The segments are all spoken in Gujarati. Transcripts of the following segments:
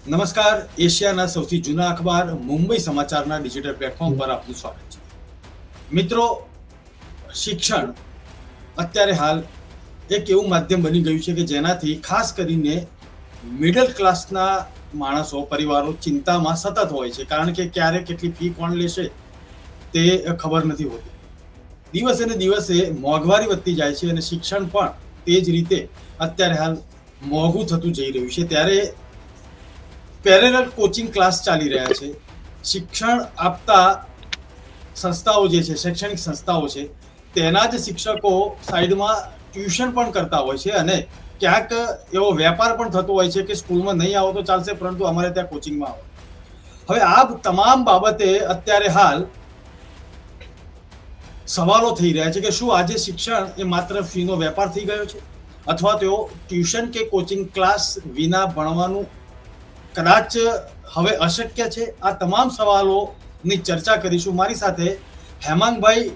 નમસ્કાર. એશિયાના સૌથી જૂના અખબાર મુંબઈ સમાચારના ડિજિટલ પ્લેટફોર્મ પર આપનું સ્વાગત છે. મિત્રો, શિક્ષણ અત્યારે હાલ એક એવું માધ્યમ બની ગયું છે કે જેનાથી ખાસ કરીને મિડલ ક્લાસના માણસો, પરિવારો ચિંતામાં સતત હોય છે, કારણ કે ક્યારે કેટલી ફી કોણ લેશે તે ખબર નથી હોતી. દિવસે ને દિવસે મોંઘવારી વધતી જાય છે અને શિક્ષણ પણ તે જ રીતે અત્યારે હાલ મોંઘું થતું જઈ રહ્યું છે. ત્યારે પેરેલલ કોચિંગ ક્લાસ ચાલી રહ્યા છે. શિક્ષણ આપતા સંસ્થાઓ જે છે, શૈક્ષણિક સંસ્થાઓ છે, તેના જ શિક્ષકો સાઈડમાં ટ્યુશન પણ કરતા હોય છે અને ક્યાંક એવો વેપાર પણ થતો હોય છે કે સ્કૂલમાં નહીં આવો તો ચાલશે, પરંતુ અમારે ત્યાં કોચિંગમાં આવો. હવે આ તમામ બાબતે અત્યારે હાલ સવાલો થઈ રહ્યા છે કે શું આજે શિક્ષણ એ માત્ર ફીનો વેપાર થઈ ગયો છે, અથવા તેઓ ટ્યુશન કે કોચિંગ ક્લાસ વિના ભણવાનું કદાચ હવે અશક્ય છે. આ તમામ સવાલોની ચર્ચા કરીશું. મારી સાથે હેમાંગભાઈ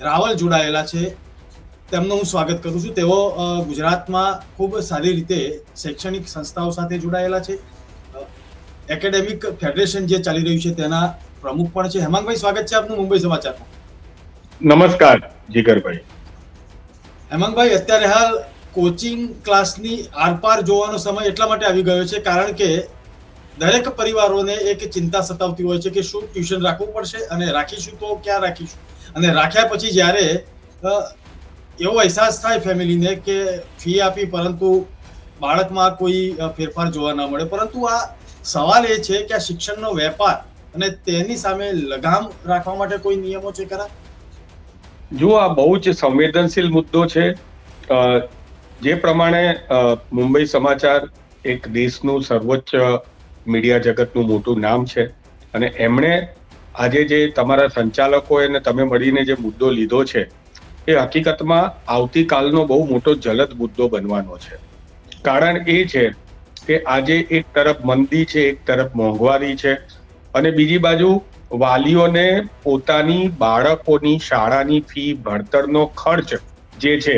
રાવલ જોડાયેલા છે, તેમનું હું સ્વાગત કરું છું. તેઓ ગુજરાતમાં ખૂબ સારી રીતે શૈક્ષણિક સંસ્થાઓ સાથે જોડાયેલા છે. એકેડેમિક ફેડરેશન જે ચાલી રહ્યું છે તેના પ્રમુખ પણ છે. હેમાંગભાઈ, સ્વાગત છે આપનું મુંબઈ સમાચારમાં. નમસ્કાર જીગરભાઈ. હેમાંગભાઈ, અત્યારે હાલ કોચિંગ ક્લાસની આરપાર જોવાનો સમય એટલા માટે આવી ગયો છે કારણ કે દરેક પરિવારોને એક ચિંતા સતાવતી હોય છે કે શું ટ્યુશન રાખવું પડશે, અને રાખીશું તો ક્યાં રાખીશું, અને રાખ્યા પછી જ્યારે એવો અહેસાસ થાય ફેમિલીને કે ફી આપી પરંતુ બાળકમાં કોઈ ફેરફાર જોવા ન મળે. પરંતુ આ સવાલ એ છે કે આ શિક્ષણનો વેપાર અને તેની સામે લગામ રાખવા માટે કોઈ નિયમો છે ખરા? જો આ બહુ જ સંવેદનશીલ મુદ્દો છે. જે પ્રમાણે મુંબઈ સમાચાર એક દેશનું સર્વોચ્ચ મીડિયા જગતનું મોટું નામ છે, અને એમણે આજે જે તમારા સંચાલકો અને તમે મળીને જે મુદ્દો લીધો છે એ હકીકતમાં આવતીકાલનો બહુ મોટો જલદ મુદ્દો બનવાનો છે. કારણ એ છે કે આજે એક તરફ મંદી છે, એક તરફ મોંઘવારી છે, અને બીજી બાજુ વાલીઓને પોતાની બાળકોની શાળાની ફી, ભણતરનો ખર્ચ જે છે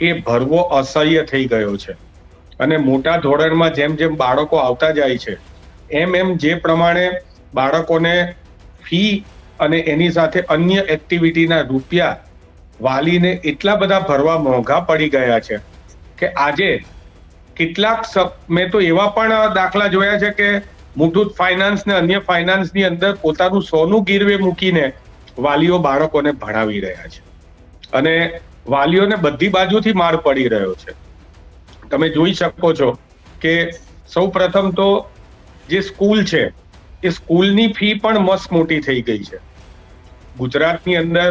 એ ભરવો અસહ્ય થઈ ગયો છે. અને મોટા ધોરણમાં જેમ જેમ બાળકો આવતા જાય છે એમ જે પ્રમાણે બાળકોને ફી અને એની સાથે અન્ય એક્ટિવિટીના રૂપિયા વાલીને એટલા બધા ભરવા મોંઘા પડી ગયા છે કે આજે કેટલાક મેં તો એવા પણ દાખલા જોયા છે કે મુથુટ ફાઇનાન્સ ને અન્ય ફાઇનાન્સની અંદર પોતાનું સોનું ગીરવે મૂકીને વાલીઓ બાળકોને ભણાવી રહ્યા છે, અને વાલીઓને બધી બાજુથી માર પડી રહ્યો છે. તમે જોઈ શકો છો કે સૌ પ્રથમ તો જે સ્કૂલ છે એ સ્કૂલની ફી પણ મસ્ત મોટી થઈ ગઈ છે. ગુજરાતની અંદર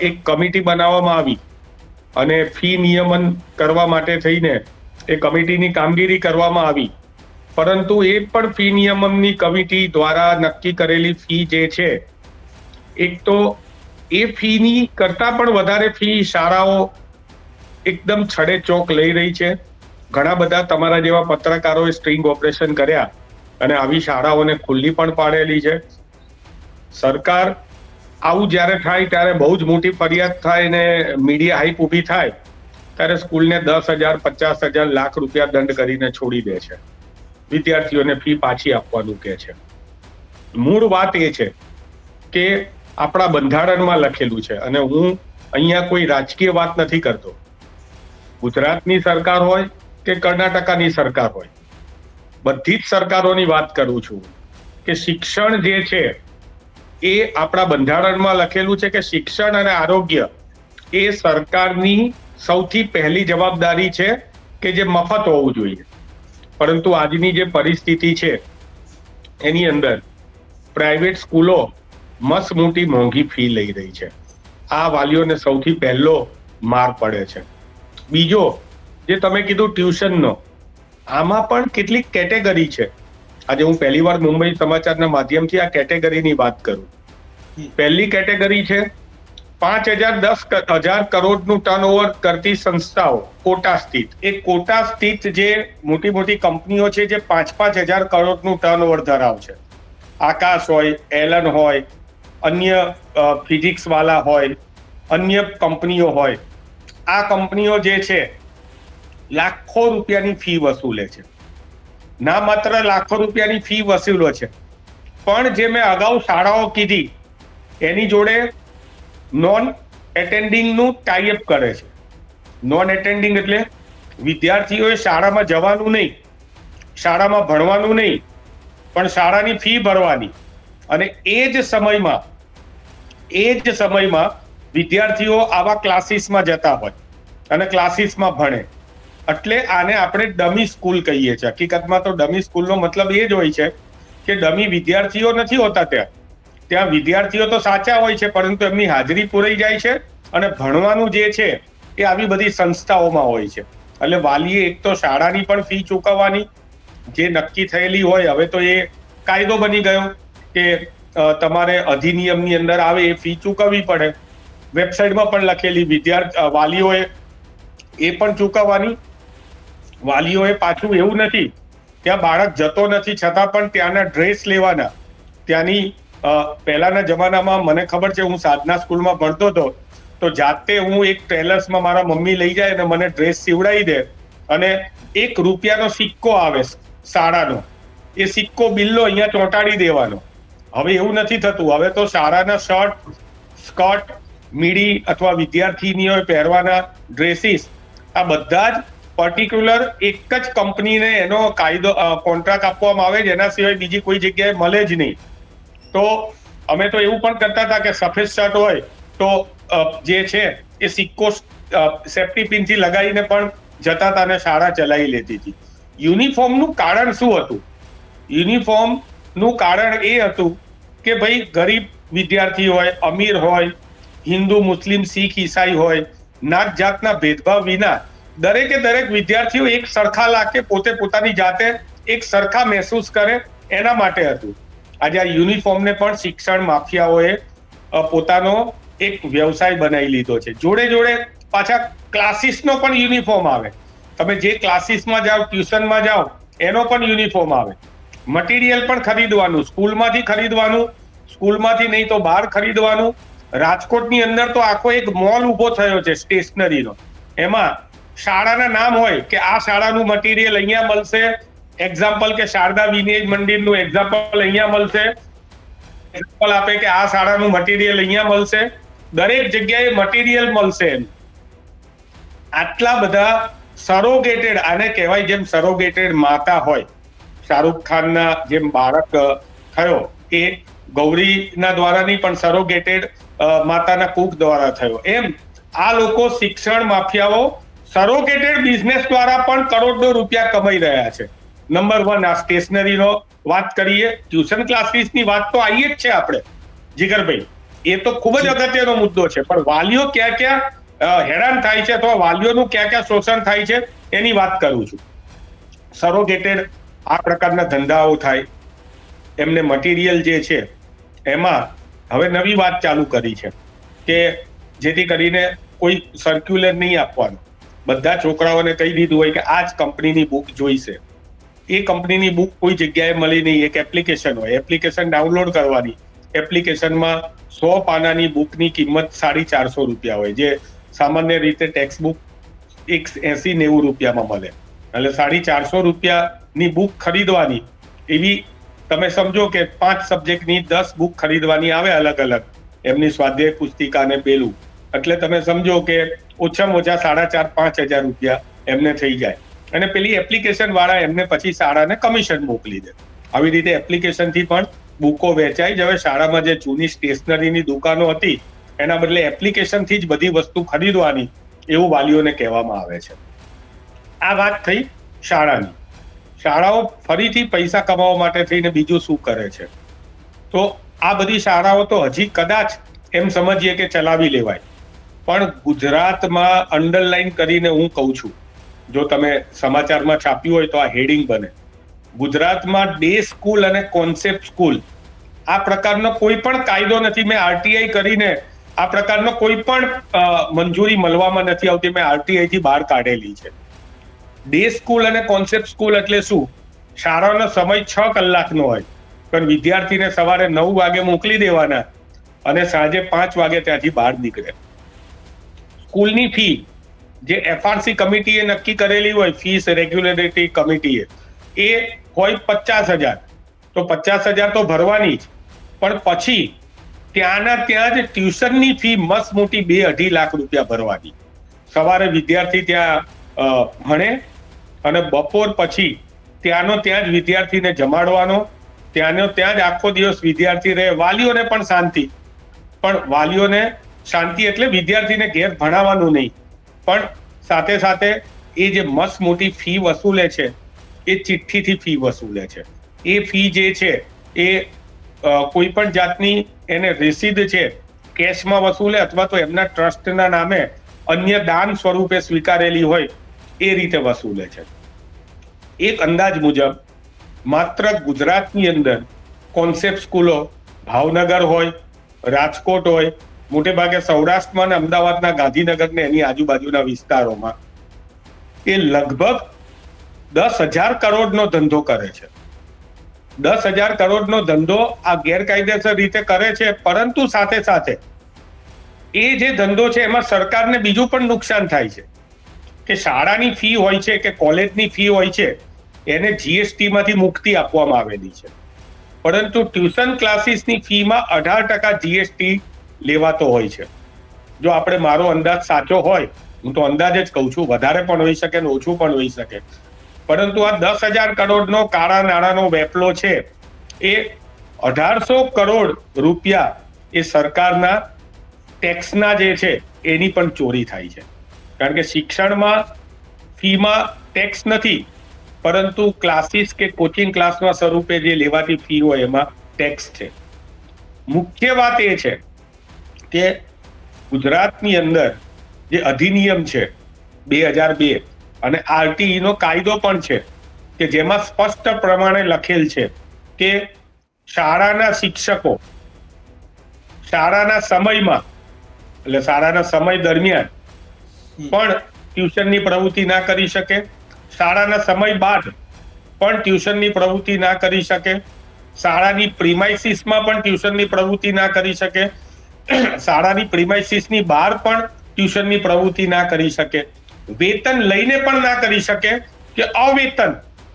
એક કમિટી બનાવવામાં આવી અને ફી નિયમન કરવા માટે થઈને એ કમિટીની કામગીરી કરવામાં આવી, પરંતુ એ પણ ફી નિયમનની કમિટી દ્વારા નક્કી કરેલી ફી જે છે, એક તો એ ફીની કરતા પણ વધારે ફી શાળાઓ એકદમ છડે ચોક લઈ રહી છે. ઘણા બધા તમારા જેવા પત્રકારોએ સ્ટ્રિંગ ઓપરેશન કર્યા અને આવી શાળાઓને ખુલ્લી પણ પાડેલી છે. સરકાર આવું જ્યારે થાય ત્યારે બહુ જ મોટી ફરિયાદ થાય ને મીડિયા હાઈપ ઊભી થાય ત્યારે સ્કૂલને 10,000, 50,000, લાખ રૂપિયા દંડ કરીને છોડી દે છે. વિદ્યાર્થીઓને ફી પાછી આપવાનું કહે છે. મૂળ વાત એ છે કે આપણા બંધારણમાં લખેલું છે, અને હું અહીંયા કોઈ રાજકીય વાત નથી કરતો. ગુજરાતની સરકાર હોય કે કર્ણાટકાની સરકાર હોય, બધી જ સરકારોની વાત કરું છું કે શિક્ષણ જે છે એ આપણા બંધારણમાં લખેલું છે કે શિક્ષણ અને આરોગ્ય એ સરકારની સૌથી પહેલી જવાબદારી છે કે જે મફત હોવું જોઈએ. પરંતુ આજની જે પરિસ્થિતિ છે એની અંદર પ્રાઇવેટ સ્કૂલો મસ્ત મોટી મોંઘી ફી લઈ રહી છે. આ વાલીઓને સૌથી પહેલો માર પડે છે. બીજો, જે તમે કીધું ટ્યુશનનો, આમાં પણ કેટલીક કેટેગરી છે. આજે હું પહેલી વાર મુંબઈ સમાચારના માધ્યમથી આ કેટેગરીની વાત કરું. પહેલી કેટેગરી છે 5,000-10,000 કરોડનું ટર્નઓવર કરતી સંસ્થાઓ, કોટા સ્થિત. એ કોટા સ્થિત જે મોટી મોટી કંપનીઓ છે જે 5,000 કરોડનું ટર્નઓવર ધરાવે છે, આકાશ હોય, એલન હોય, અન્ય ફિઝિક્સ વાળા હોય, અન્ય કંપનીઓ હોય, આ કંપનીઓ જે છે લાખો રૂપિયાની ફી વસૂલે છે. ના માત્ર લાખો રૂપિયાની ફી વસૂલો છે, પણ જે મેં અગાઉ શાળાઓ કીધી એની જોડે નોન એટેન્ડિંગનું ટાઈઅપ કરે છે. નોન એટેન્ડિંગ એટલે વિદ્યાર્થીઓએ શાળામાં જવાનું નહીં, શાળામાં ભણવાનું નહીં, પણ શાળાની ફી ભરવાની, અને એ જ સમયમાં વિદ્યાર્થીઓ આવા ક્લાસીસમાં જતા હોય અને ક્લાસીસમાં ભણે. એટલે આને આપણે ડમી સ્કૂલ કહીએ છીએ. હકીકતમાં તો ડમી સ્કૂલનો મતલબ એ જ હોય છે કે ડમી વિદ્યાર્થીઓ નથી હોતા. ત્યાં વિદ્યાર્થીઓ તો સાચા હોય છે, પરંતુ એમની હાજરી પૂરાઈ જાય છે અને ભણવાનું જે છે એ આવી બધી સંસ્થાઓમાં હોય છે. એટલે વાલીએ એક તો શાળાની પણ ફી ચૂકવવાની જે નક્કી થયેલી હોય. હવે તો એ કાયદો બની ગયો કે તમારે અધિનિયમની અંદર આવે એ ફી ચૂકવવી પડે. વેબસાઇટમાં પણ લખેલી વાલીઓએ એ પણ ચૂકવવાની. વાલીઓએ પાછું એવું નથી, ત્યાં બાળક જતો નથી છતાં પણ ત્યાંના ડ્રેસ લેવાના. ત્યાંની પહેલાના જમાનામાં મને ખબર છે, હું સાધના સ્કૂલમાં ભણતો હતો તો જાતે હું એક ટેલર્સમાં મારા મમ્મી લઈ જાય અને મને ડ્રેસ સીવડાવી દે, અને ₹1 સિક્કો આવે શાળાનો, એ સિક્કો બિલ્લો અહીંયા ચોંટાડી દેવાનો. હવે એવું નથી થતું. હવે તો શાળાના શર્ટ, સ્કર્ટ, મીડી અથવા વિદ્યાર્થીનીઓએ પહેરવાના ડ્રેસીસ, આ બધા જ પર્ટિક્યુલર એક જ કંપનીને એનો કાયદો કોન્ટ્રાક્ટ આપવામાં આવે, જેના સિવાય બીજી કોઈ જગ્યાએ મળે જ નહીં. તો અમે તો એવું પણ કરતા હતા કે સફેદ શર્ટ હોય તો જે છે એ સિક્કો સેફ્ટી પિનથી લગાવીને પણ જતા હતા અને શાળા ચલાવી લેતી હતી. યુનિફોર્મનું કારણ શું હતું? યુનિફોર્મનું કારણ એ હતું કે ભાઈ ગરીબ વિદ્યાર્થી હોય, અમીર હોય, હિન્દુ, મુસ્લિમ, શીખ, ઈસાઈ હોય, નાત જાતના ભેદભાવ વિના દરેકે દરેક વિદ્યાર્થીઓ એક સરખા લાગે, પોતે પોતાની જાતે એક સરખા મહેસૂસ કરે, એના માટે હતું. આજે આ યુનિફોર્મને પણ શિક્ષણ માફિયાઓએ પોતાનો એક વ્યવસાય બનાવી લીધો છે. જોડે જોડે પાછા ક્લાસીસનો પણ યુનિફોર્મ આવે. તમે જે ક્લાસીસમાં જાઓ, ટ્યુશનમાં જાઓ, એનો પણ યુનિફોર્મ આવે. મટીરિયલ પણ ખરીદવાનું, સ્કૂલમાંથી ખરીદવાનું, સ્કૂલમાંથી નહીં તો બહાર ખરીદવાનું. રાજકોટની અંદર તો આખો એક મોલ ઉભો થયો છે સ્ટેશનરીનો. એમાં શાળાના નામ હોય કે આ શાળાનું મટીરિયલ અહીંયા મળશે. એક્ઝામ્પલ કે શારદા વિનય મંદિરનું એક્ઝામ્પલ અહીંયા મળશે. એક્ઝામ્પલ આપે કે આ શાળાનું મટીરિયલ અહીંયા મળશે. દરેક જગ્યાએ મટીરિયલ મળશે. આટલા બધા સરોગેટેડ, આને કહેવાય જેમ સરોગેટેડ માતા હોય. શાહરૂખ ખાનના જેમ બાળક થયો એ ગૌરીના દ્વારા નહીં, પણ સરોગેટેડ માતાના કુક દ્વારા થયો. એમ આ લોકો શિક્ષણ માફિયાઓ સરોગેટેડ બિઝનેસ દ્વારા પણ કરોડો રૂપિયા કમાઈ રહ્યા છે. નંબર 1 આ સ્ટેશનરીનો વાત કરીએ, ટ્યુશન ક્લાસીસની વાત તો આવી જ છે આપણે જીગરભાઈ, એ તો ખૂબ જ અગત્યનો મુદ્દો છે. પણ વાલીઓ ક્યાં ક્યાં હેરાન થાય છે અથવા વાલીઓનું ક્યાં ક્યાં શોષણ થાય છે એની વાત કરું છું. સરોગેટેડ આ પ્રકારના ધંધાઓ થાય, એમને મટીરિયલ જે છે એમાં હવે નવી વાત ચાલુ કરી છે કે જેથી કરીને કોઈ સર્ક્યુલર નહીં આપવાનું. બધા છોકરાઓને કહી દીધું હોય કે આ જ કંપનીની બુક જોઈશે. એ કંપનીની બુક કોઈ જગ્યાએ મળી નહીં. એક એપ્લિકેશન હોય, એપ્લિકેશન ડાઉનલોડ કરવાની. એપ્લિકેશનમાં 100 પાનાની બુકની કિંમત ₹450 હોય, જે સામાન્ય રીતે ટેક્સ્ટ બુક ₹80-90 મળે. એટલે ₹450ની બુક ખરીદવાની. એવી તમે સમજો કે 5 સબ્જેક્ટની 10 બુક ખરીદવાની આવે અલગ અલગ, એમની સ્વાધ્યાય પુસ્તિકા અને પેલું. એટલે તમે સમજો કે ઓછામાં ઓછા ₹4,500-5,000 એમને થઈ જાય. અને પેલી એપ્લિકેશન વાળા એમને પછી શાળાને કમિશન મોકલી દે. આવી રીતે એપ્લિકેશનથી પણ બુકો વેચાય. હવે શાળામાં જે જૂની સ્ટેશનરીની દુકાનો હતી એના બદલે એપ્લિકેશનથી જ બધી વસ્તુ ખરીદવાની, એવું વાલીઓને કહેવામાં આવે છે. આ વાત થઈ શાળાની. શાળાઓ ફરીથી પૈસા કમાવા માટે થઈને બીજું શું કરે છે? તો આ બધી શાળાઓ તો હજી કદાચ એમ સમજીએ કે ચલાવી લેવાય, પણ ગુજરાતમાં અંડરલાઈન કરીને હું કહું છું, જો તમે સમાચારમાં છાપ્યું હોય તો આ હેડિંગ બને. ગુજરાતમાં ડે સ્કૂલ અને કોન્સેપ્ટ સ્કૂલ આ પ્રકારનો કોઈ પણ કાયદો નથી. મેં આરટીઆઈ કરીને આ પ્રકારનો કોઈ પણ મંજૂરી મળવામાં નથી આવતી. મેં આરટીઆઈ થી બહાર કાઢેલી છે. ડે સ્કૂલ અને કોન્સેપ્ટ સ્કૂલ એટલે શું? શાળાનો સમય 6 કલાકનો હોય, પણ વિદ્યાર્થીને સવારે 9 વાગે મોકલી દેવાના અને સાંજે 5 વાગે ત્યાંથી બહાર નીકળે. સ્કૂલની ફી જે એફઆરસી કમિટીએ નક્કી કરેલી હોય, ફીસ રેગ્યુલેટરી કમિટીએ, એ હોય 50,000, તો 50,000 તો ભરવાની જ, પણ પછી ત્યાં જ ટ્યુશનની ફી મસ્ત મોટી 2-2.5 લાખ રૂપિયા ભરવાની. સવારે વિદ્યાર્થી ત્યાં ભણે અને બપોર પછી ત્યાં જ વિદ્યાર્થીને જમાડવાનો, ત્યાં જ આખો દિવસ વિદ્યાર્થી રહે. વાલીઓને પણ શાંતિ, પણ વાલીઓને શાંતિ એટલે વિદ્યાર્થીને ઘેર ભણાવવાનું નહીં, પણ સાથે સાથે એ જે મસ્ત મોટી ફી વસૂલે છે એ ચિઠ્ઠીથી ફી વસૂલે છે. એ ફી જે છે એ કોઈ પણ જાતની એને રસીદ છે કેશમાં વસૂલે અથવા તો એમના ટ્રસ્ટના નામે અન્ય દાન સ્વરૂપે સ્વીકારેલી હોય એ રીતે વસૂલે છે. એક અંદાજ મુજબ માત્ર ગુજરાતની અંદર કોન્સેપ્ટ સ્કૂલો ભાવનગર હોય, રાજકોટ હોય, મોટે ભાગે સૌરાષ્ટ્રમાં અને અમદાવાદના ગાંધીનગર ને એની આજુબાજુના વિસ્તારોમાં એ લગભગ 10,000 કરોડનો ધંધો કરે છે. 10,000 કરોડનો ધંધો આ ગેરકાયદેસર રીતે કરે છે, પરંતુ સાથે સાથે એ જે ધંધો છે એમાં સરકારને બીજું પણ નુકસાન થાય છે કે શાળાની ફી હોય છે કે કોલેજની ફી હોય છે એને જીએસટી માંથી મુક્તિ આપવામાં આવેલી છે, પરંતુ ટ્યુશન ક્લાસીસની ફીમાં 18% જીએસટી લેવાતો હોય છે. જો આપણે મારો અંદાજ સાચો હોય, હું તો અંદાજ જ કહું છું, વધારે પણ હોઈ શકે ને ઓછું પણ હોઈ શકે, પરંતુ આ 10,000 કરોડનો કાળા નાણાંનો વેપલો છે એ 1,800 કરોડ રૂપિયા એ સરકારના ટેક્સના જે છે એની પણ ચોરી થાય છે. કારણ કે શિક્ષણમાં ફીમાં ટેક્સ નથી, પરંતુ ક્લાસીસ કે કોચિંગ ક્લાસના સ્વરૂપે જે લેવાતી ફી હોય એમાં ટેક્સ છે. મુખ્ય વાત એ છે કે ગુજરાતની અંદર જે અધિનિયમ છે 2002 અને આરટીઈ નો કાયદો પણ છે કે જેમાં સ્પષ્ટ પ્રમાણે લખેલ છે કે શાળાના શિક્ષકો શાળાના સમયમાં એટલે શાળાના સમય દરમિયાન પણ ટ્યુશનની પ્રવૃત્તિ ના કરી શકે, શાળાના સમય બાદ પણ ટ્યુશનની પ્રવૃત્તિ ના કરી શકે, શાળાની પ્રિમાઇસીસમાં પણ ટ્યુશનની પ્રવૃત્તિ ના કરી શકે, શાળાની પ્રિમાઇસીસની બહાર પણ ટ્યુશનની પ્રવૃત્તિ ના કરી શકે, વેતન લઈને પણ ના કરી શકે કે અવેતન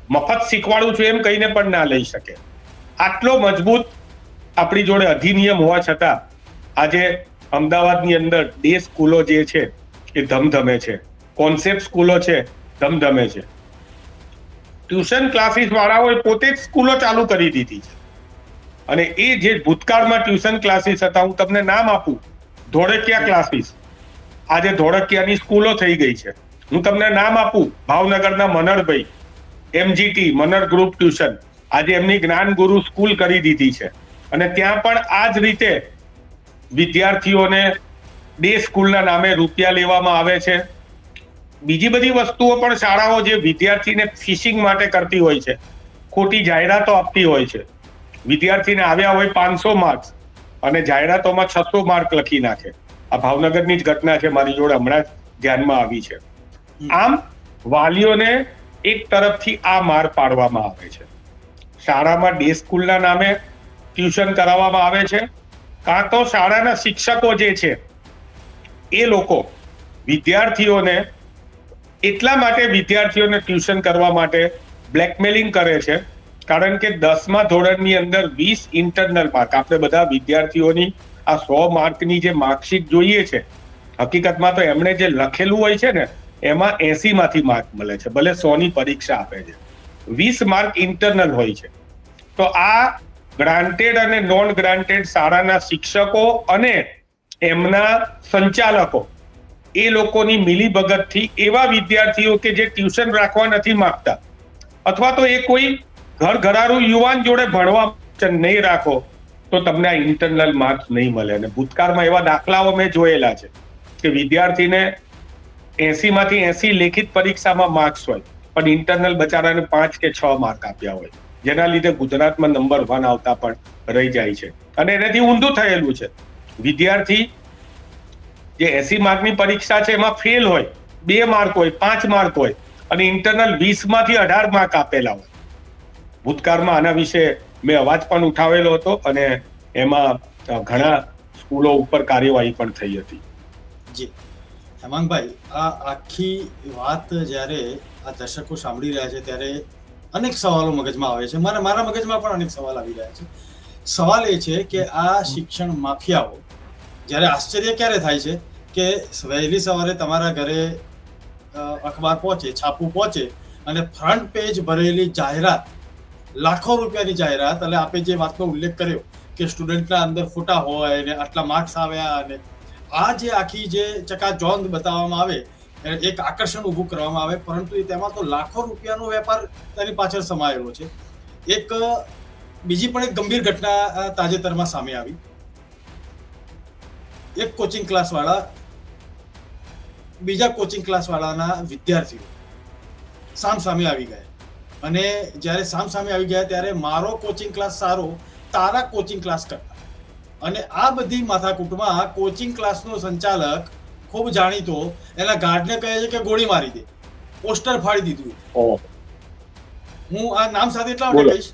મફત શીખવાડું છું એમ કહીને પણ ના લઈ શકે. આટલો મજબૂત આપણી જોડે અધિનિયમ હોવા છતાં આજે અમદાવાદની અંદર ડે સ્કૂલો જે છે એ ધમધમે છે, કોન્સેપ્ટ સ્કૂલો છે ધમધમે છે. ટ્યુશન ક્લાસીસ વાળાઓએ પોતે જ સ્કૂલો ચાલુ કરી દીધી છે અને એ જે ભૂતકાળમાં ટ્યુશન ક્લાસીસ હતા, હું તમને નામ આપું, ધોળકિયા ક્લાસીસ, આજે ધોળકિયાની સ્કૂલો થઈ ગઈ છે. હું તમને નામ આપું, ભાવનગરના મનરભાઈ, એમજીટી મનર ગ્રુપ ટ્યુશન, આજે એમની જ્ઞાન ગુરુ સ્કૂલ કરી દીધી છે અને ત્યાં પણ આ જ રીતે વિદ્યાર્થીઓને ડે સ્કૂલના નામે રૂપિયા લેવામાં આવે છે. બીજી બધી વસ્તુઓ પણ શાળાઓ જે વિદ્યાર્થીને ફિશિંગ માટે કરતી હોય છે, ખોટી જાહેરાતો આપતી હોય છે. વિદ્યાર્થીને આવ્યા હોય 500 માર્ક્સ અને જાહેરાતોમાં 600 માર્ક લખી નાખે. આ ભાવનગરની જ ઘટના છે, મારી જોડે હમણાં જ ધ્યાનમાં આવી છે. આમ વાલીઓને એક તરફથી આ માર પાડવામાં આવે છે. શાળામાં ડે સ્કૂલના નામે ટ્યુશન કરાવવામાં આવે છે, કાં તો શાળાના શિક્ષકો જે છે એ લોકો વિદ્યાર્થીઓને એટલા માટે વિદ્યાર્થીઓને ટ્યુશન કરવા માટે બ્લેકમેલિંગ કરે છે કારણ કે 10મા ધોરણની અંદર 20 ઇન્ટરનલ માર્ક, આપણે બધા વિદ્યાર્થીઓની આ 100 માર્કની જે માર્કશીટ જોઈએ છે, હકીકતમાં તો એમણે જે લખેલું હોય છે ને એમાં 80 માંથી માર્ક મળે છે, ભલે 100 ની પરીક્ષા આપે છે, 20 માર્ક ઇન્ટરનલ હોય છે. તો આ ગ્રાન્ટેડ અને નોન ગ્રાન્ટેડ શાળાના શિક્ષકો અને એમના સંચાલકો એ લોકોની મિલીભગતથી એવા વિદ્યાર્થીઓ કે જે ટ્યુશન રાખવા નથી માંગતા અથવા તો એ કોઈ ઘરઘરાरू યુવાન જોડે ભણવા નહીં રાખો તો તમને આ ઇન્ટરનલ માર્ક્સ નહીં મળે. અને ભૂતકાળમાં એવા દાખલાઓ મેં જોયેલા છે કે વિદ્યાર્થીને 80 માંથી 80 લેખિત પરીક્ષામાં માર્ક્સ હોય પણ ઇન્ટરનલ બચારાને 5 કે 6 માર્ક આપ્યા હોય, જેના લીધે ગુજરાતમાં નંબર 1 આવતા પણ રહી જાય છે. અને એનાથી ઊંધું થયેલું છે, વિદ્યાર્થી જે 80 માર્કની પરીક્ષા છે એમાં ફેલ હોય, 2 માર્ક હોય, 5 માર્ક હોય અને ઇન્ટરનલ 20 માંથી 18 માર્ક આપેલા હોય. ભૂતકાળમાં આના વિશે મેં અવાજ પણ ઉઠાવેલો હતો અને એમાં ઘણા સ્કૂલો ઉપર કાર્યવાહી પણ થઈ હતી. જી હેમાંગભાઈ, આ આખી વાત જ્યારે આ દર્શકો સાંભળી રહ્યા છે ત્યારે અનેક સવાલો મગજમાં આવે છે. મારા મગજમાં પણ અનેક સવાલ આવી રહ્યા છે. સવાલ એ છે કે આ શિક્ષણ માફિયાઓ, જ્યારે આશ્ચર્ય ક્યારે થાય છે કે વહેલી સવારે તમારા ઘરે અખબાર પહોંચે, છાપું પહોંચે અને ફ્રન્ટ પેજ ભરેલી જાહેરાત, લાખો રૂપિયાની જાહેરાત, અને આપે જે વાતનો ઉલ્લેખ કર્યો કે સ્ટુડન્ટના અંદર ફોટા હોય ને આટલા માર્ક્સ આવ્યા, અને આ જે આખી જે ચકાચોંધ બતાવવામાં આવે, એક આકર્ષણ ઊભું કરવામાં આવે, પરંતુ તેમાં તો લાખો રૂપિયાનો વેપાર તેની પાછળ સમાયેલો છે. બીજી પણ એક ગંભીર ઘટના તાજેતરમાં સામે આવી. એક કોચિંગ ક્લાસ વાળા બીજા કોચિંગ ક્લાસ વાળાના વિદ્યાર્થીઓ સામે આવી ગયા, અને જ્યારે સામે આવી ગયા ત્યારે મારો કોચિંગ ક્લાસ સારો, તારા કોચિંગ ક્લાસ કરતા, અને આ બધી માથાકૂટમાં કોચિંગ ક્લાસનો સંચાલક ખૂબ જાણીતો એના ગાર્ડને કહે છે કે ગોળી મારી દે, પોસ્ટર ફાડી દીધું. હું આ નામ સાથે એટલા માટે કહીશ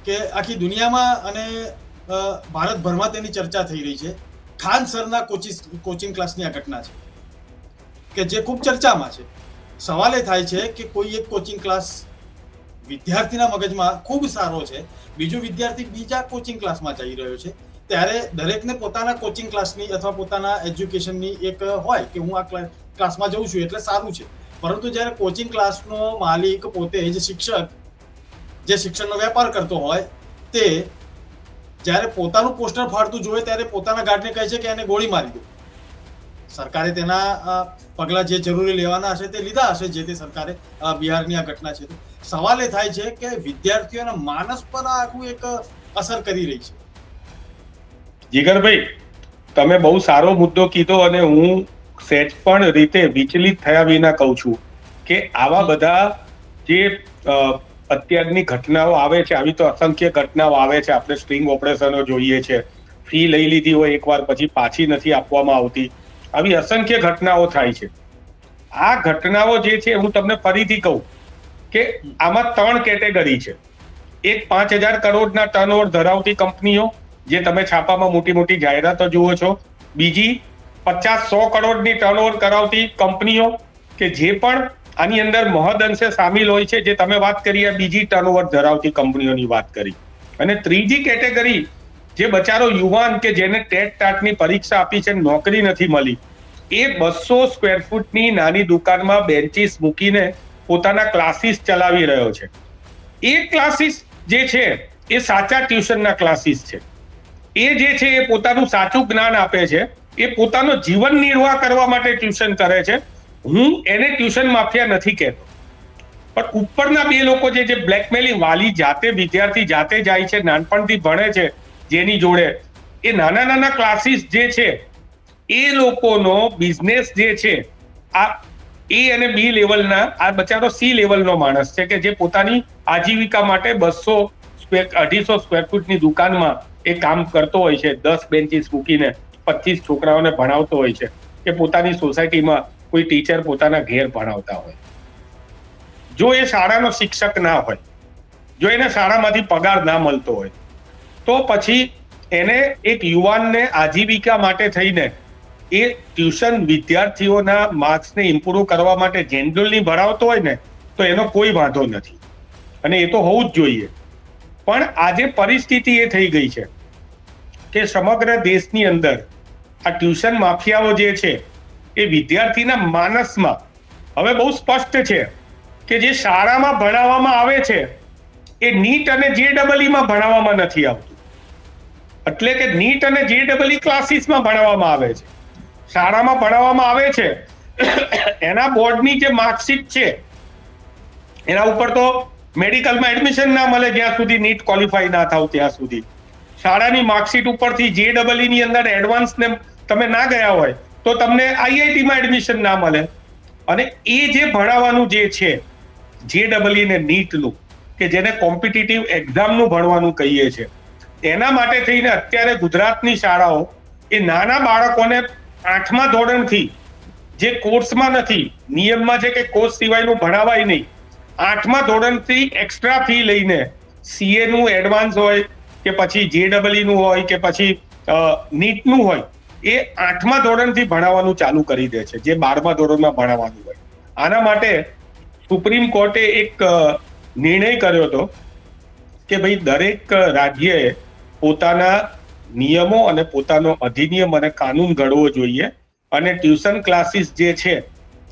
કે આખી દુનિયામાં અને ભારતભરમાં તેની ચર્ચા થઈ રહી છે. ખાન સરના કોચિંગ ક્લાસની આ ઘટના છે કે જે ખૂબ ચર્ચામાં છે. સવાલ એ થાય છે કે કોઈ એક કોચિંગ ક્લાસ વિદ્યાર્થીના મગજમાં ખૂબ સારો છે, બીજો વિદ્યાર્થી બીજા કોચિંગ ક્લાસમાં જઈ રહ્યો છે, ત્યારે દરેકને પોતાના કોચિંગ ક્લાસની અથવા પોતાના એજ્યુકેશનની એક હોય કે હું આ ક્લાસમાં જઉં છું એટલે સારું છે. પરંતુ જ્યારે કોચિંગ ક્લાસનો માલિક પોતે જ શિક્ષક, જે શિક્ષણનો વેપાર કરતો હોય, તે જ્યારે પોતાનું પોસ્ટર ફાડતું જોવે ત્યારે પોતાના ગાર્ડને કહે છે કે એને ગોળી મારી દો. સરકારે તેના પગલાં જે જરૂરી લેવાના હશે તે લીધા હશે, જે તે સરકારે. બિહારની આ ઘટના છે. સવાલ એ થાય છે કે વિદ્યાર્થીઓના માનસ પર આ આખું એક અસર કરી રહી છે. જીગરભાઈ, તમે બહુ સારો મુદ્દો કીધો, અને હું સહેજ પણ રીતે વિચલિત થયા વિના કહું છું કે આવા બધા જે અત્યારની ઘટનાઓ આવે છે, આવી તો અસંખ્ય ઘટનાઓ આવે છે. આપણે સ્ટ્રિંગ ઓપરેશનો જોઈએ છે, ફી લઈ લીધી હોય એકવાર પછી પાછી નથી આપવામાં આવતી, આવી અસંખ્ય ઘટનાઓ થાય છે. આ ઘટનાઓ જે છે, હું તમને ફરીથી કહું કે આમાં 3 કેટેગરી છે. એક 5,000 કરોડના ટર્નઓવર ધરાવતી કંપનીઓ, જે તમે છાપામાં મોટી મોટી જાહેરાતો જુઓ છો. બીજી 50-100 કરોડની ટર્નઓવર કરાવતી કંપનીઓ કે જે પણ આની અંદર મહદઅંશે સામેલ હોય છે, જે તમે વાત કરી આ બીજી ટર્નઓવર ધરાવતી કંપનીઓની વાત કરી. અને ત્રીજી કેટેગરી, જે બચારો યુવાન કે જેને ટેટ ટાટની પરીક્ષા આપી છે, નોકરી નથી મળી, એ 200 સ્ક્વેર ફૂટની નાની દુકાનમાં બેન્ચીસ મૂકીને પોતાના ક્લાસીસ ચલાવી રહ્યો છે. એ ક્લાસીસ જે છે એ સાચા ટ્યુશનના ક્લાસીસ છે. એ જે છે એ પોતાનું સાચું જ્ઞાન આપે છે, એ પોતાનો જીવન નિર્વાહ કરવા માટે ટ્યુશન કરે છે. હું એને ટ્યુશન માફિયા નથી કહેતો, પણ ઉપરના બે લોકો જે બ્લેકમેલિંગ, વાલી જાતે વિદ્યાર્થી જાતે જાય છે, નાનપણથી ભણે છે જેની જોડે, એ નાના નાના ક્લાસીસ જે છે, એ લોકોનો બિઝનેસ જે છે, આ એ અને બી લેવલના, આ બચારો સી લેવલનો માણસ છે કે જે પોતાની આજીવિકા માટે 200-250 સ્ક્વેર ફૂટની દુકાનમાં એ કામ કરતો હોય છે. 10 બેન્ચીસ મૂકીને 25 છોકરાઓને ભણાવતો હોય છે, કે પોતાની સોસાયટીમાં કોઈ ટીચર પોતાના ઘેર ભણાવતા હોય. જો એ શાળાનો શિક્ષક ના હોય, જો એને શાળામાંથી પગાર ના મળતો હોય, તો પછી એને એક યુવાનને આજીવિકા માટે થઈને એ ટ્યુશન વિદ્યાર્થીઓના માર્ક્સને ઇમ્પ્રૂવ કરવા માટે જેન્ડલની ભણાવતો હોય ને, તો એનો કોઈ વાંધો નથી, અને એ તો હોવું જ જોઈએ. પણ આજે પરિસ્થિતિ એ થઈ ગઈ છે કે સમગ્ર દેશની અંદર આ ટ્યુશન માફિયાઓ જે છે, એ વિદ્યાર્થીના માનસમાં હવે બહુ સ્પષ્ટ છે કે જે શાળામાં ભણાવવામાં આવે છે એ નીટ અને JEE-માં ભણાવવામાં નથી આવતું. એટલે કે નીટ અને JEE ક્લાસીસમાં ભણાવવામાં આવે છે. શાળામાં ભણાવવામાં આવે છે એના બોર્ડની જે માર્કશીટ છે, એના ઉપર તો મેડિકલમાં એડમિશન ના મળે જ્યાં સુધી નીટ ક્વોલિફાય ના થાવ ત્યાં સુધી. શાળાની માર્કશીટ ઉપરથી JEE ની અંદર એડવાન્સ ને તમે ના ગયા હોય તો તમને IIT-માં એડમિશન ના મળે. અને એ જે ભણાવવાનું જે છે JEE ને નીટનું, કે જેને કોમ્પિટિટિવ એક્ઝામનું ભણવાનું કહીએ છીએ, એના માટે થઈને અત્યારે ગુજરાતની શાળાઓ એ નાના બાળકોને 8મા ધોરણથી, જે કોર્સમાં નથી, નિયમમાં છે કે કોર્સ સિવાયનું ભણાવાય નહીં, 8મા ધોરણથી એક્સ્ટ્રા ફી લઈને CA નું એડવાન્સ હોય કે પછી JEE નું હોય કે પછી નીટનું હોય, એ 8મા ધોરણથી ભણાવવાનું ચાલુ કરી દે છે, જે 12મા ધોરણમાં ભણાવવાનું હોય. આના માટે સુપ્રીમ કોર્ટે એક નિર્ણય કર્યો હતો કે ભાઈ દરેક રાજ્યએ પોતાના નિયમો અને પોતાનો અધિનિયમ અને કાનૂન ઘડવો જોઈએ અને ટ્યુશન ક્લાસીસ જે છે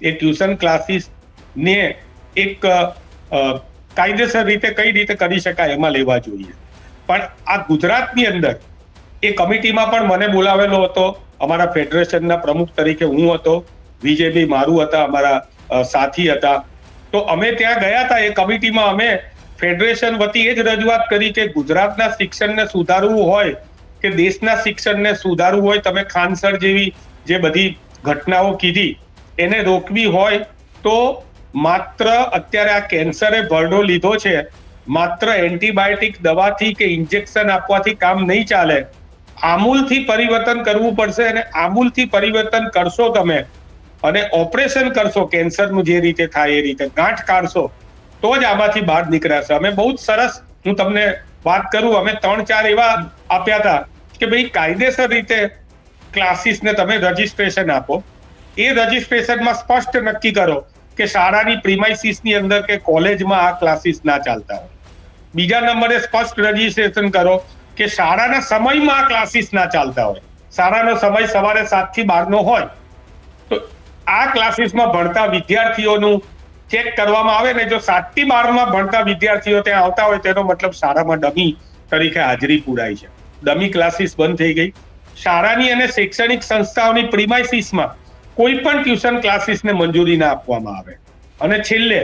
એ ટ્યુશન ક્લાસીસ ને એક કાયદેસર રીતે કઈ રીતે કરી શકાય એમાં લેવા જોઈએ. પણ આ ગુજરાતની અંદર એ કમિટીમાં પણ મને બોલાવેલો હતો. અમારા ફેડરેશનના પ્રમુખ તરીકે હું હતો, વિજયભાઈ મારું હતા, અમારા સાથી હતા. તો અમે ત્યાં ગયા હતા. એ કમિટીમાં અમે ફેડરેશન વતી એ જ રજૂઆત કરી કે ગુજરાતના શિક્ષણને સુધારવું હોય કે દેશના શિક્ષણને સુધારવું હોય, તમે ખાનસર જેવી જે બધી ઘટનાઓ કીધી એને રોકવી હોય તો માત્ર અત્યારે આ કેન્સરે ભરડો લીધો છે, માત્ર એન્ટીબાયોટિક દવાથી કે ઇન્જેક્શન આપવાથી કામ નહીં ચાલે. આમૂલથી પરિવર્તન કરવું પડશે અને આમૂલથી પરિવર્તન કરશો તમે અને ઓપરેશન કરશો કેન્સરનું જે રીતે થાય એ રીતે ગાંઠ કાઢશો તો જ આમાંથી બહાર નીકળાશે. અમે બહુ જ સરસ, હું તમને વાત કરું, અમે 3-4 એવા આપ્યા હતા કે ભાઈ કાયદેસર રીતે ક્લાસીસને તમે રજીસ્ટ્રેશન આપો. એ રજીસ્ટ્રેશનમાં સ્પષ્ટ નક્કી કરો કે શાળાની પ્રીમાઇસીસની અંદર કે કોલેજમાં આ ક્લાસીસ ના ચાલતા હોય. બીજા નંબરે સ્પષ્ટ રજીસ્ટ્રેશન કરો કે શાળાના સમયમાં આ ક્લાસીસ ના ચાલતા હોય. શાળાનો સમય સવારે 7 થી 12 હોય તો આ ક્લાસીસમાં ભણતા વિદ્યાર્થીઓનું ચેક કરવામાં આવે ને જો 7 થી 12 ભણતા વિદ્યાર્થીઓ ત્યાં આવતા હોય તેનો મતલબ શાળામાં ડમી તરીકે હાજરી પુરાય છે. ડમી ક્લાસીસ બંધ થઈ ગઈ. શાળાની અને શૈક્ષણિક સંસ્થાઓની પ્રીમાઇસીસમાં કોઈ પણ ટ્યુશન ક્લાસીસને મંજૂરી ના આપવામાં આવે. અને છેલ્લે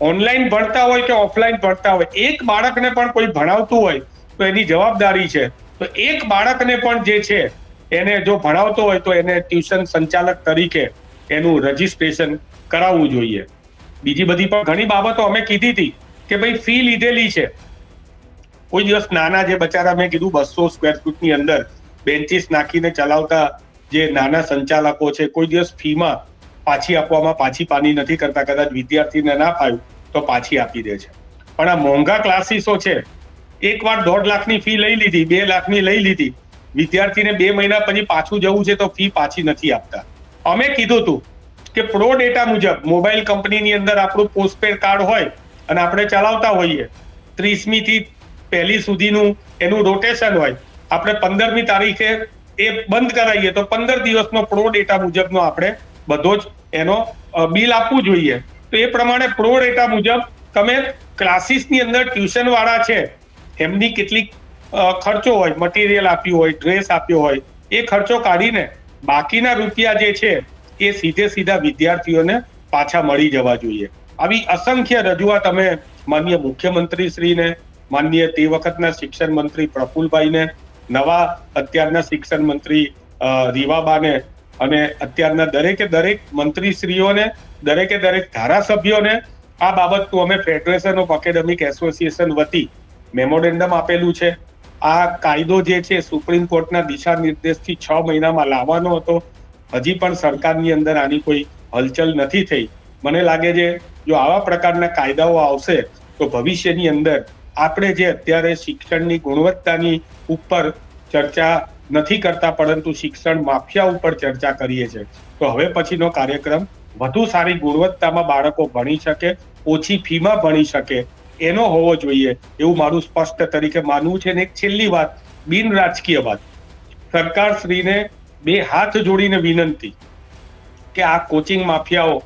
ઓનલાઈન ભણતા હોય કે ઓફલાઈન ભણતા હોય, એક બાળકને પણ કોઈ ભણાવતું હોય તો એની જવાબદારી છે. તો એક બાળકને પણ જે છે એને જો ભણાવતો હોય તો એને ટ્યુશન સંચાલક તરીકે એનું રજીસ્ટ્રેશન કરાવવું જોઈએ. બીજી બધી પણ ઘણી બાબતો અમે કીધી હતી કે ભાઈ ફી લીધેલી છે. કોઈ દિવસ નાના જે બચારા મેં કીધું 200 સ્ક્વેર ફૂટની અંદર બેન્ચીસ નાખીને ચલાવતા જે નાના સંચાલકો છે, કોઈ દિવસ ફીમાં પાછી આપવામાં પાછી પાની નથી કરતા. કદાચ વિદ્યાર્થીને ના ફાવ્યું તો પાછી આપી દે છે. પણ આ મોંઘા ક્લાસીસો છે, એકવાર 1.5 લાખની ફી લઈ લીધી, 2 લાખની લઈ લીધી, વિદ્યાર્થીને 2 મહિના પછી પાછું જવું છે તો ફી પાછી નથી આપતા. અમે કીધું હતું કે પ્રો ડેટા મુજબ મોબાઈલ કંપનીની અંદર આપણું પોસ્ટપેડ કાર્ડ હોય અને આપણે ચલાવતા હોઈએ, 30મી થી 1લી સુધીનું એનું રોટેશન હોય, આપણે 15મી તારીખે એ બંધ કરાવીએ તો 15 દિવસનો પ્રો ડેટા મુજબનો આપણે બધો જ એનો બિલ આપવું જોઈએ. તો એ પ્રમાણે પ્રો ડેટા મુજબ તમે ક્લાસીસની અંદર ટ્યુશન વાળા છે એમની કેટલીક ખર્ચો હોય, મટીરિયલ આપ્યું હોય, ડ્રેસ આપ્યો હોય, એ ખર્ચો કાઢીને બાકીના રૂપિયા જે છે એ સીધા વિદ્યાર્થીઓને પાછા મળી જવા જોઈએ. આવી અસંખ્ય રજૂઆત અમે માનનીય મુખ્યમંત્રી શ્રીને, માનનીય તે વખતના શિક્ષણ મંત્રી પ્રફુલભાઈને, નવા અત્યારના શિક્ષણ મંત્રી રીવાબાને અને અત્યારના દરેક મંત્રીશ્રીઓને, દરેક ધારાસભ્યોને આ બાબતનું અમે ફેડરેશન ઓફ એકેડેમિક એસોસિએશન વતી મેમોરેન્ડમ આપેલું છે. આ કાયદો જે છે સુપ્રીમ કોર્ટના દિશા નિર્દેશથી 6 મહિનામાં લાવવાનો હતો. હજી પણ સરકારની અંદર આની કોઈ હલચલ નથી થઈ. મને લાગે છે જો આવા પ્રકારના કાયદાઓ આવશે તો ભવિષ્યની અંદર આપણે જે અત્યારે શિક્ષણની ગુણવત્તાની ઉપર ચર્ચા નથી કરતા પરંતુ શિક્ષણ માફિયા ઉપર ચર્ચા કરીએ છીએ, તો હવે પછીનો કાર્યક્રમ વધુ સારી ગુણવત્તામાં બાળકો ભણી શકે, ઓછી ફીમાં ભણી શકે એનો હોવો જોઈએ એવું મારું સ્પષ્ટ તરીકે માનવું છે. અને એક છેલ્લી વાત, બિન રાજકીય વાત, સરકારશ્રીને 2 હાથ જોડીને વિનંતી કે આ કોચિંગ માફિયાઓ,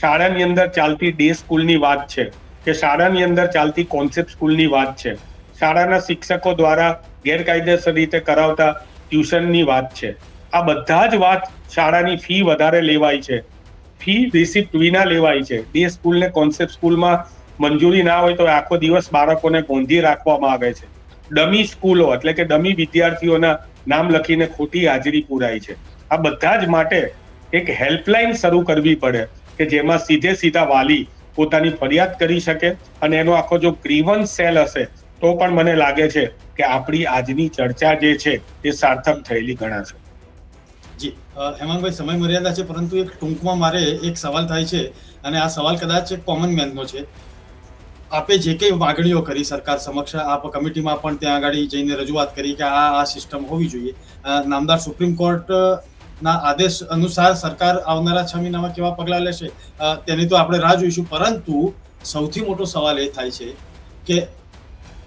શાળાની અંદર ચાલતી ડે સ્કૂલની વાત છે કે શાળાની અંદર ચાલતી કોન્સેપ્ટ સ્કૂલની વાત છે, શાળાના શિક્ષકો દ્વારા ગેરકાયદેસર રીતે કરાવતા ટ્યુશનની વાત છે, આ બધા જ વાત શાળાની ફી વધારે લેવાય છે, ફી રિસિપ્ટ વિના લેવાય છે. ડે સ્કૂલને કોન્સેપ્ટ સ્કૂલમાં મંજૂરી ના હોય તો આખો દિવસ બાળકોને ગોંધી રાખવામાં આવે છે. ડમી સ્કૂલો એટલે કે ડમી વિદ્યાર્થીઓના નામ લખીને ખોટી હાજરી પુરાય છે. આ બધા જ માટે એક હેલ્પલાઇન શરૂ કરવી પડે કે જેમાં સીધા વાલી પોતાની ફરિયાદ કરી શકે અને એનો આખો જો ગ્રીવન્સ સેલ હશે તો પણ મને લાગે છે કે આપણી આજની ચર્ચા જે છે એ સાર્થક થયેલી ગણાશે. જી હેમાંગભાઈ, સમય મર્યાદા છે પરંતુ એક ટૂંકમાં મારે એક સવાલ થાય છે અને આ સવાલ કદાચ કોમન મેનનો છે. આપે જે કંઈ માગણીઓ કરી સરકાર સમક્ષ, આપ કમિટીમાં પણ ત્યાં આગળ જઈને રજૂઆત કરી કે આ સિસ્ટમ હોવી જોઈએ. નામદાર સુપ્રીમ કોર્ટના આદેશ અનુસાર સરકાર આવનારા 6 મહિનામાં કેવા પગલાં લેશે તેની તો આપણે રાહ જોઈશું. પરંતુ સૌથી મોટો સવાલ એ થાય છે કે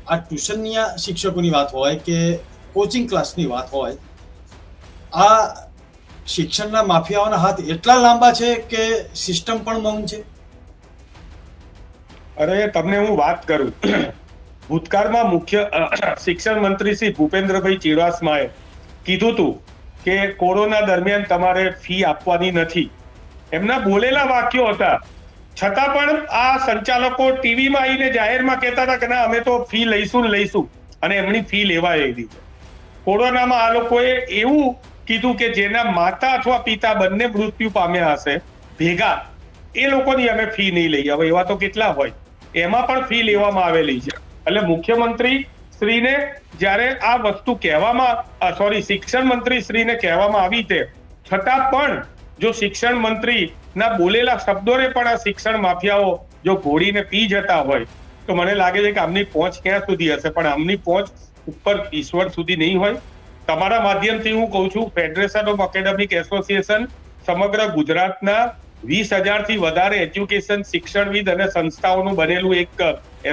આ ટ્યુશનના શિક્ષકોની વાત હોય કે કોચિંગ ક્લાસની વાત હોય, આ શિક્ષણના માફિયાઓના હાથ એટલા લાંબા છે કે સિસ્ટમ પણ મૌન છે. અરે તમને હું વાત કરું, ભૂતકાળમાં મુખ્ય શિક્ષણ મંત્રી શ્રી ભૂપેન્દ્રભાઈ ચુડાસમાએ કીધું હતું કે કોરોના દરમિયાન તમારે ફી આપવાની નથી. એમના બોલેલા વાક્યો હતા, છતાં પણ આ સંચાલકો ટીવીમાં આવીને જાહેરમાં કહેતા હતા કે ના અમે તો ફી લઈશું, અને એમની ફી લેવા આવી છે. કોરોનામાં આ લોકોએ એવું કીધું કે જેના માતા અથવા પિતા બંને મૃત્યુ પામ્યા હશે ભેગા, એ લોકોની અમે ફી નહીં લઈએ. હવે એવા તો કેટલા હોય, એમાં પણ ફી લેવામાં આવેલી છે. એટલે મુખ્યમંત્રી શ્રીને જ્યારે આ વસ્તુ શિક્ષણ મંત્રી શ્રીને કહેવામાં આવી છે, છતાં પણ જો શિક્ષણ મંત્રી ના બોલેલા શબ્દોને પણ આ શિક્ષણ માફિયાઓ જો ઘોડીને પી જતા હોય તો મને લાગે છે કે આમની પહોંચ ક્યાં સુધી હશે, પણ આમની પહોંચ ઉપર ઈશ્વર સુધી નહીં હોય. તમારા માધ્યમથી હું કહું છું, ફેડરેશન ઓફ એકેડેમિક એસોસિએશન સમગ્ર ગુજરાતના 20,000થી વધારે એજ્યુકેશન શિક્ષણવિદ અને સંસ્થાઓનું બનેલું એક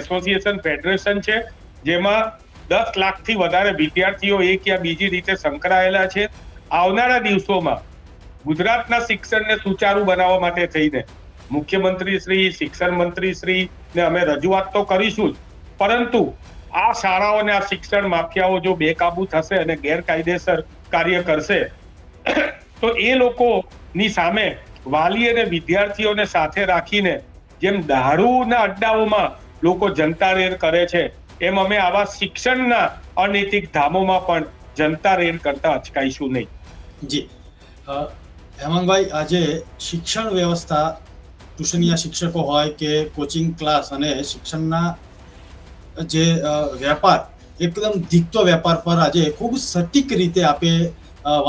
એસોસિએશન ફેડરેશન છે, જેમાં 10 લાખથી વધારે વિદ્યાર્થીઓ એક યા બીજી રીતે સંકળાયેલા છે. આવનારા દિવસોમાં ગુજરાતના શિક્ષણને સુચારુ બનાવવા માટે થઈને મુખ્યમંત્રી શ્રી, શિક્ષણ મંત્રી શ્રી ને અમે રજૂઆત તો કરીશું જ, પરંતુ આ શાળાઓને આ શિક્ષણ માફિયાઓ જો બેકાબુ થશે અને ગેરકાયદેસર કાર્ય કરશે તો એ લોકોની સામે વાલી અને વિદ્યાર્થીઓને સાથે રાખીને જેમ દારૂના અડ્ડાઓમાં લોકો જનતા રેડ કરે છે, એમ અમે આવા શિક્ષણના અનૈતિક ધામોમાં પણ જનતા રેડ કરતા અચકાઈશું નહીં. જી હેમાંગભાઈ, આજે શિક્ષણ વ્યવસ્થા, ટ્યુશનના શિક્ષકો હોય કે કોચિંગ ક્લાસ અને શિક્ષણના જે વેપાર, એકદમ ધીકતો વેપાર પર આજે ખૂબ સટીક રીતે આપે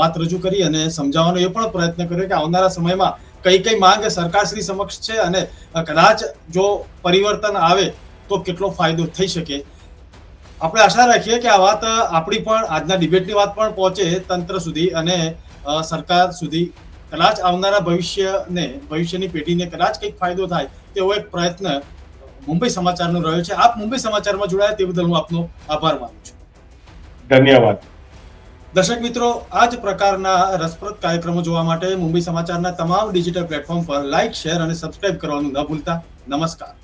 વાત રજૂ કરી અને સમજાવવાનો એ પણ પ્રયત્ન કર્યો કે આવનારા સમયમાં કઈ માંગ સરકારશ્રી સમક્ષ છે અને કદાચ જો પરિવર્તન આવે તો કેટલો ફાયદો થઈ શકે. આપણે આશા રાખીએ કે આ વાત આપણી પણ આજના ડિબેટની વાત પણ પહોંચે તંત્ર સુધી અને સરકાર સુધી. કદાચ આવનારા ભવિષ્યની પેઢીને કદાચ કંઈક ફાયદો થાય તેવો એક પ્રયત્ન મુંબઈ સમાચારનો રહ્યો છે. આપ મુંબઈ સમાચારમાં જોડાયા તે બદલ હું આપનો આભાર માનું છું. ધન્યવાદ. દર્શક મિત્રો, આ જ પ્રકારના રસપ્રદ કાર્યક્રમો જોવા માટે મુંબઈ સમાચારના તમામ ડિજિટલ પ્લેટફોર્મ પર લાઇક, શેર અને સબસ્ક્રાઇબ કરવાનું ન ભૂલતા. નમસ્કાર.